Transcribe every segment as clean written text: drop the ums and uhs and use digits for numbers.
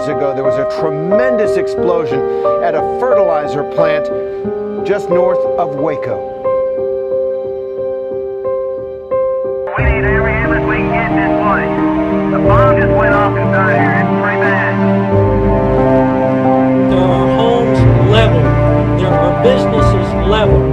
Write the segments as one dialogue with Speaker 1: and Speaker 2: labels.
Speaker 1: ago, there was a tremendous explosion at a fertilizer plant just north of Waco.
Speaker 2: We need every ambulance we can get in this place. The bomb just went off inside here. It's pretty bad.
Speaker 3: There are homes leveled. There are businesses leveled.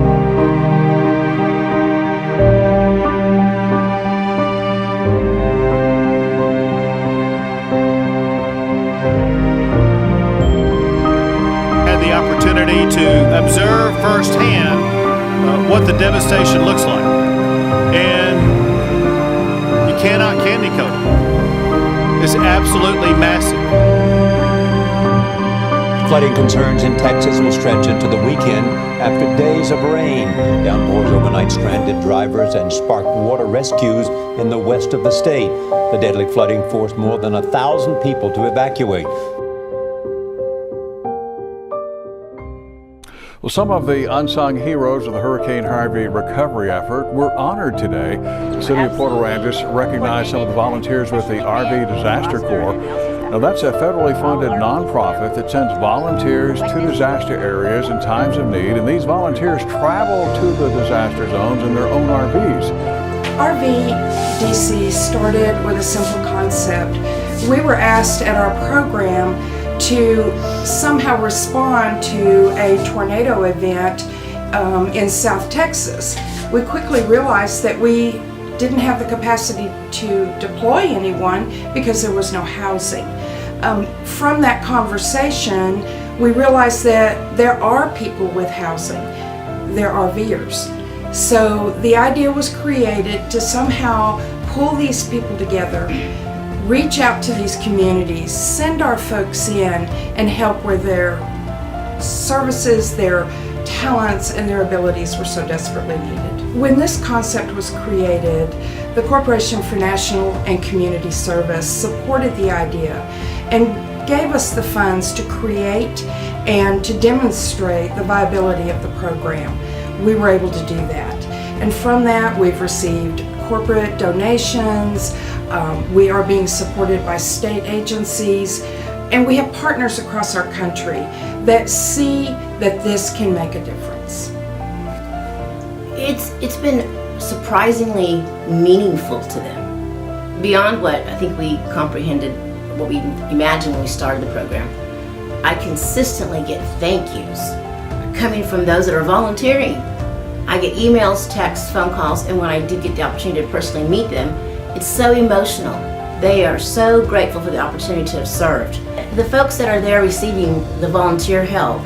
Speaker 4: Had the opportunity to observe firsthand what the devastation looks like. And you cannot candy coat it. It's absolutely massive.
Speaker 5: Flooding concerns in Texas will stretch into the weekend after days of rain. Downpours overnight stranded drivers and sparked water rescues in the west of the state. The deadly flooding forced more than 1,000 people to evacuate.
Speaker 6: Well, some of the unsung heroes of the Hurricane Harvey recovery effort were honored today. The city of Port Aransas recognized some of the volunteers with the RV Disaster Corps. Now, that's a federally funded nonprofit that sends volunteers to disaster areas in times of need, and these volunteers travel to the disaster zones in their own RVs.
Speaker 7: RVDC started with a simple concept. We were asked at our program to somehow respond to a tornado event in South Texas. We quickly realized that we didn't have the capacity to deploy anyone because there was no housing. From that conversation, we realized that there are people with housing. They're RVers. So the idea was created to somehow pull these people together, reach out to these communities, send our folks in and help where their services, their talents, and their abilities were so desperately needed. When this concept was created, the Corporation for National and Community Service supported the idea and gave us the funds to create and to demonstrate the viability of the program. We were able to do that. And from that, we've received corporate donations. We are being supported by state agencies, and we have partners across our country that see that this can make a difference.
Speaker 8: It's been surprisingly meaningful to them, beyond what I think we comprehended, what we imagined when we started the program. I consistently get thank yous coming from those that are volunteering. I get emails, texts, phone calls, and when I do get the opportunity to personally meet them, it's so emotional. They are so grateful for the opportunity to have served. The folks that are there receiving the volunteer help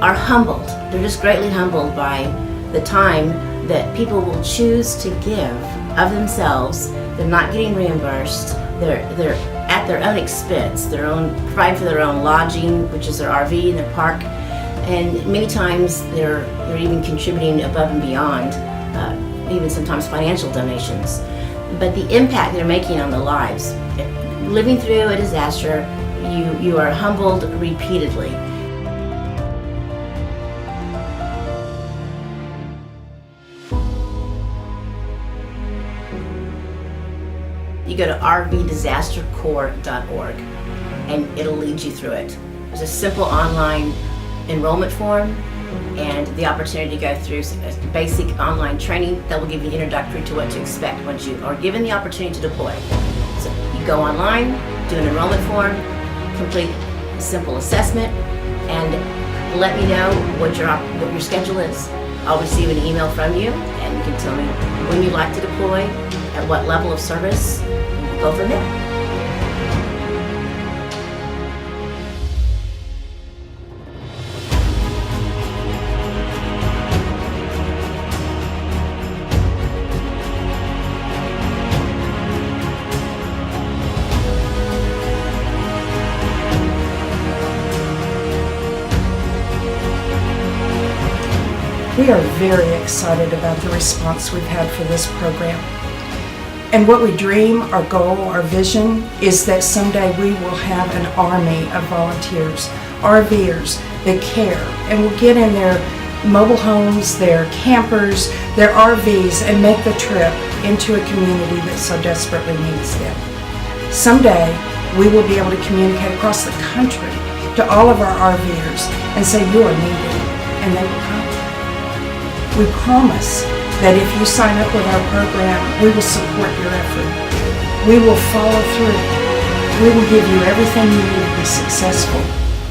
Speaker 8: are humbled. They're just greatly humbled by the time that people will choose to give of themselves. They're not getting reimbursed. They're at their own expense, provide for their own lodging, which is their RV and their park. And many times they're even contributing above and beyond, even sometimes financial donations. But the impact they're making on the lives, living through a disaster, you are humbled repeatedly. You go to rvdisastercorps.org and it'll lead you through it. There's a simple online enrollment form and the opportunity to go through a basic online training that will give you introductory to what to expect once you are given the opportunity to deploy. So you go online, do an enrollment form, complete a simple assessment, and let me know what your schedule is. I'll receive an email from you and you can tell me when you'd like to deploy, at what level of service, and we'll go from there.
Speaker 7: We are very excited about the response we've had for this program. And what we dream, our goal, our vision, is that someday we will have an army of volunteers, RVers, that care and will get in their mobile homes, their campers, their RVs, and make the trip into a community that so desperately needs them. Someday, we will be able to communicate across the country to all of our RVers and say you are needed, and they will come. We promise that if you sign up with our program, we will support your effort. We will follow through. We will give you everything you need to be successful.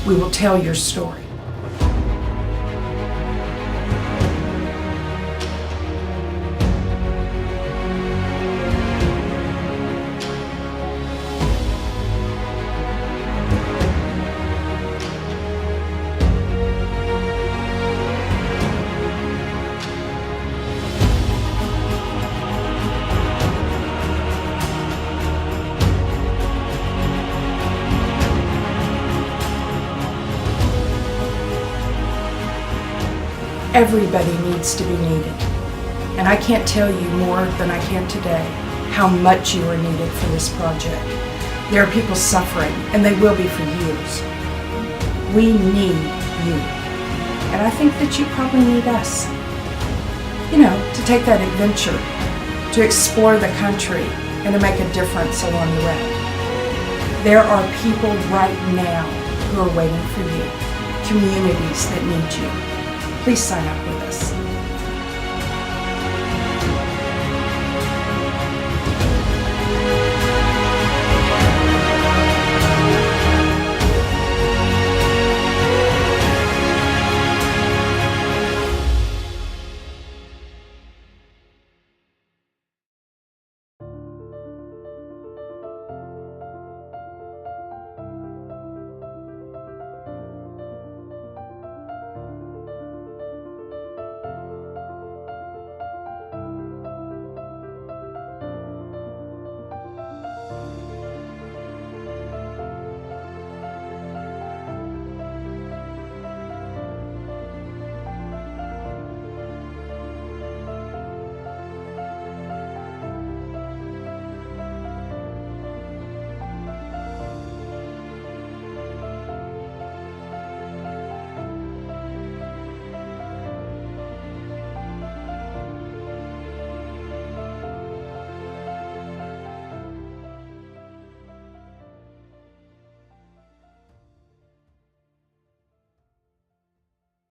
Speaker 7: We will tell your story. Everybody needs to be needed. And I can't tell you more than I can today how much you are needed for this project. There are people suffering, and they will be for years. We need you. And I think that you probably need us. You know, to take that adventure, to explore the country, and to make a difference along the way. There are people right now who are waiting for you, communities that need you. Please sign up with us.